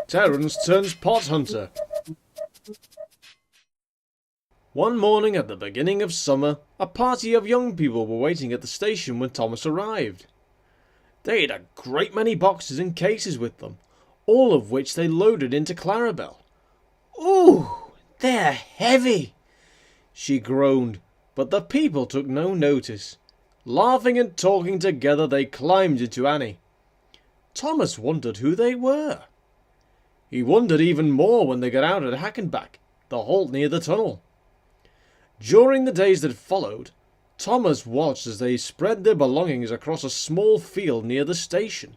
Terence turns pot hunter. One morning at the beginning of summer, a party of young people were waiting at the station when Thomas arrived. They had a great many boxes and cases with them, all of which they loaded into Clarabelle. "Ooh, they're heavy," she groaned, but the people took no notice. Laughing and talking together, they climbed into Annie. Thomas wondered who they were. He wondered even more when they got out at Hackenbach, the halt near the tunnel. During the days that followed, Thomas watched as they spread their belongings across a small field near the station.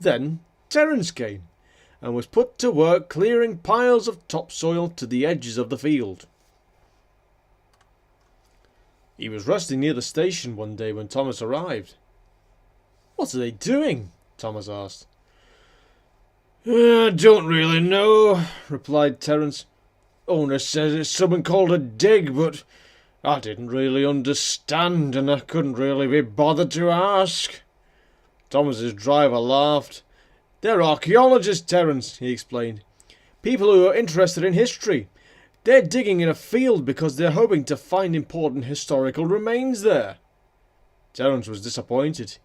Then Terence came, and was put to work clearing piles of topsoil to the edges of the field. He was resting near the station one day when Thomas arrived. "What are they doing?" Thomas asked. "I don't really know," replied Terence. "Owner says it's something called a dig, but I didn't really understand and I couldn't really be bothered to ask." Thomas's driver laughed. "They're archaeologists, Terence," he explained. "People who are interested in history. They're digging in a field because they're hoping to find important historical remains there." Terence was disappointed.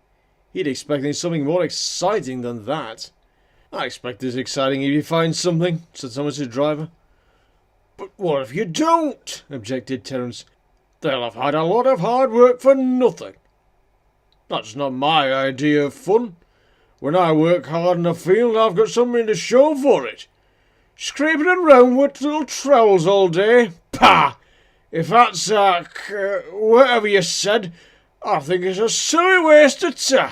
He'd expected something more exciting than that. "I expect it's exciting if you find something," said Thomas's driver. "But what if you don't?" objected Terence. "They'll have had a lot of hard work for nothing." "That's not my idea of fun. When I work hard in a field, I've got something to show for it. Scraping around with little trowels all day? Pah! If that's whatever you said, I think it's a silly waste of time."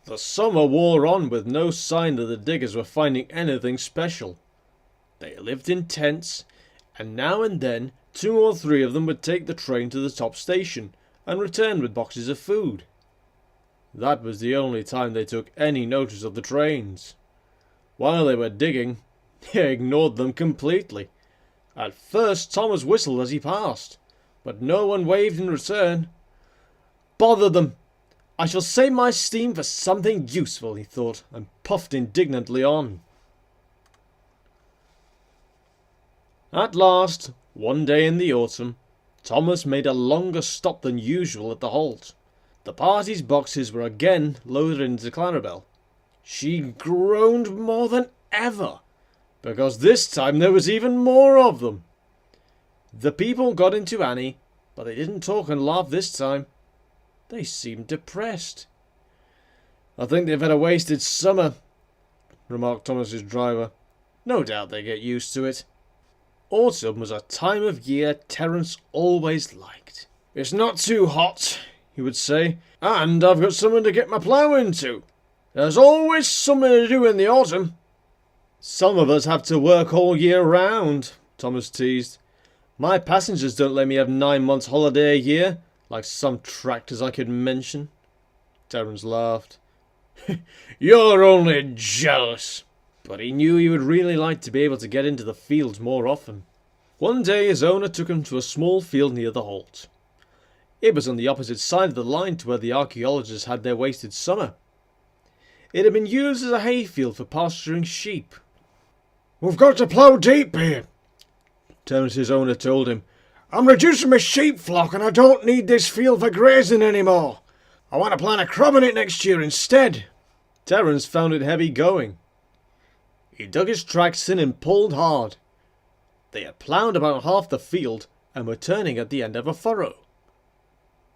The summer wore on with no sign that the diggers were finding anything special. They lived in tents, and now and then 2 or 3 of them would take the train to the top station and return with boxes of food. That was the only time they took any notice of the trains. While they were digging, they ignored them completely. At first Thomas whistled as he passed, but no one waved in return. "Bother them! I shall save my steam for something useful," he thought, and puffed indignantly on. At last, one day in the autumn, Thomas made a longer stop than usual at the halt. The party's boxes were again loaded into Clarabelle. She groaned more than ever, because this time there was even more of them. The people got into Annie, but they didn't talk and laugh this time. They seemed depressed. "I think they've had a wasted summer," remarked Thomas's driver. "No doubt they get used to it." Autumn was a time of year Terence always liked. "It's not too hot," he would say, "and I've got something to get my plough into. There's always something to do in the autumn." "Some of us have to work all year round," Thomas teased. "My passengers don't let me have 9 months holiday a year, like some tractors I could mention." Terence laughed. "You're only jealous." But he knew he would really like to be able to get into the fields more often. One day his owner took him to a small field near the halt. It was on the opposite side of the line to where the archaeologists had their wasted summer. It had been used as a hayfield for pasturing sheep. "We've got to plough deep here," Terence's owner told him. "I'm reducing my sheep flock and I don't need this field for grazing anymore. I want to plant a crop in it next year instead." Terence found it heavy going. He dug his tracks in and pulled hard. They had ploughed about half the field and were turning at the end of a furrow.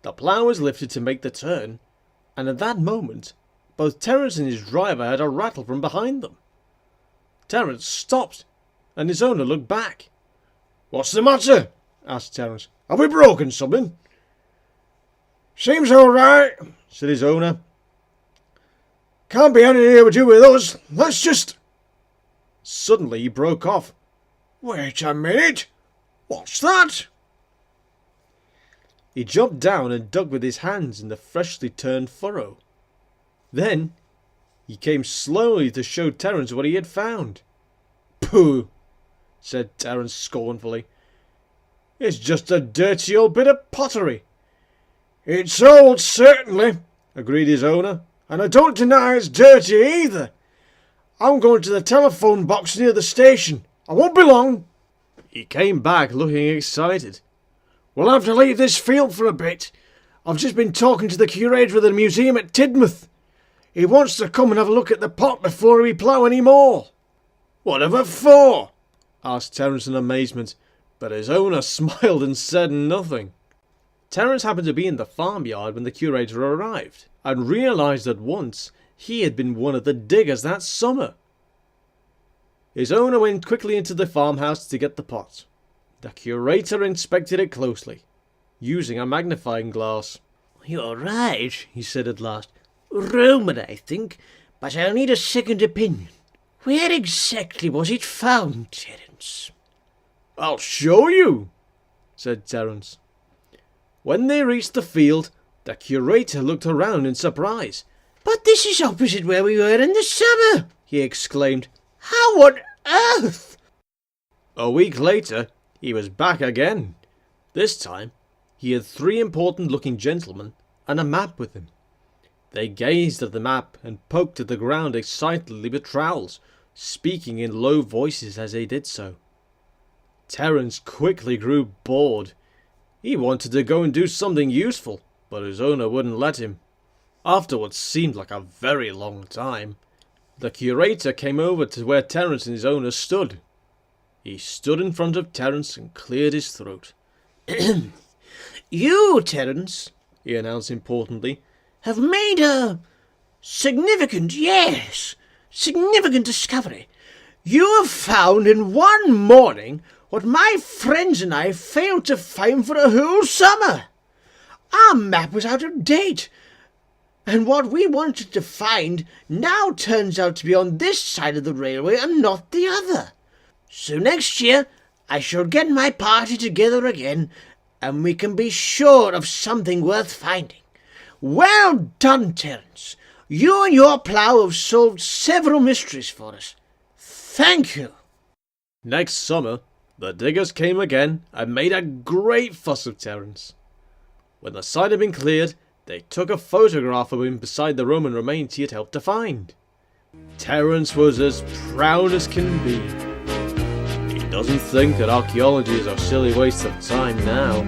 The plough was lifted to make the turn, and at that moment both Terence and his driver heard a rattle from behind them. Terence stopped, and his owner looked back. "What's the matter?" asked Terence. "Have we broken something?" "Seems all right," said his owner. "Can't be anything to do with us. Let's just—" Suddenly he broke off. "Wait a minute. What's that?" He jumped down and dug with his hands in the freshly turned furrow. Then he came slowly to show Terence what he had found. "Pooh," said Terence scornfully. "It's just a dirty old bit of pottery." "It's old, certainly," agreed his owner. And I don't deny it's dirty either. I'm going to the telephone box near the station. I won't be long. He came back looking excited. We'll have to leave this field for a bit. I've just been talking to the curator of the museum at Tidmouth. He wants to come and have a look at the pot before we plough any more. Whatever for? Asked Terence in amazement, but his owner smiled and said nothing. Terence happened to be in the farmyard when the curator arrived, and realised at once he had been one of the diggers that summer. His owner went quickly into the farmhouse to get the pot. The curator inspected it closely, using a magnifying glass. "You're right," he said at last. "Roman, I think, but I'll need a second opinion. Where exactly was it found, Terence?" "I'll show you," said Terence. When they reached the field, the curator looked around in surprise. "But this is opposite where we were in the summer," he exclaimed. "How on earth?" A week later, he was back again. This time, he had 3 important-looking gentlemen and a map with him. They gazed at the map and poked at the ground excitedly with trowels, speaking in low voices as they did so. Terence quickly grew bored. He wanted to go and do something useful, but his owner wouldn't let him. After what seemed like a very long time, the curator came over to where Terence and his owner stood. He stood in front of Terence and cleared his throat. "You, Terence," he announced importantly, "have made a significant discovery. You have found in one morning what my friends and I failed to find for a whole summer. Our map was out of date, and what we wanted to find now turns out to be on this side of the railway and not the other. So next year I shall get my party together again, and we can be sure of something worth finding. Well done, Terence. You and your plough have solved several mysteries for us. Thank you." Next summer, the diggers came again and made a great fuss of Terence. When the site had been cleared, they took a photograph of him beside the Roman remains he had helped to find. Terence was as proud as can be. He doesn't think that archaeology is a silly waste of time now.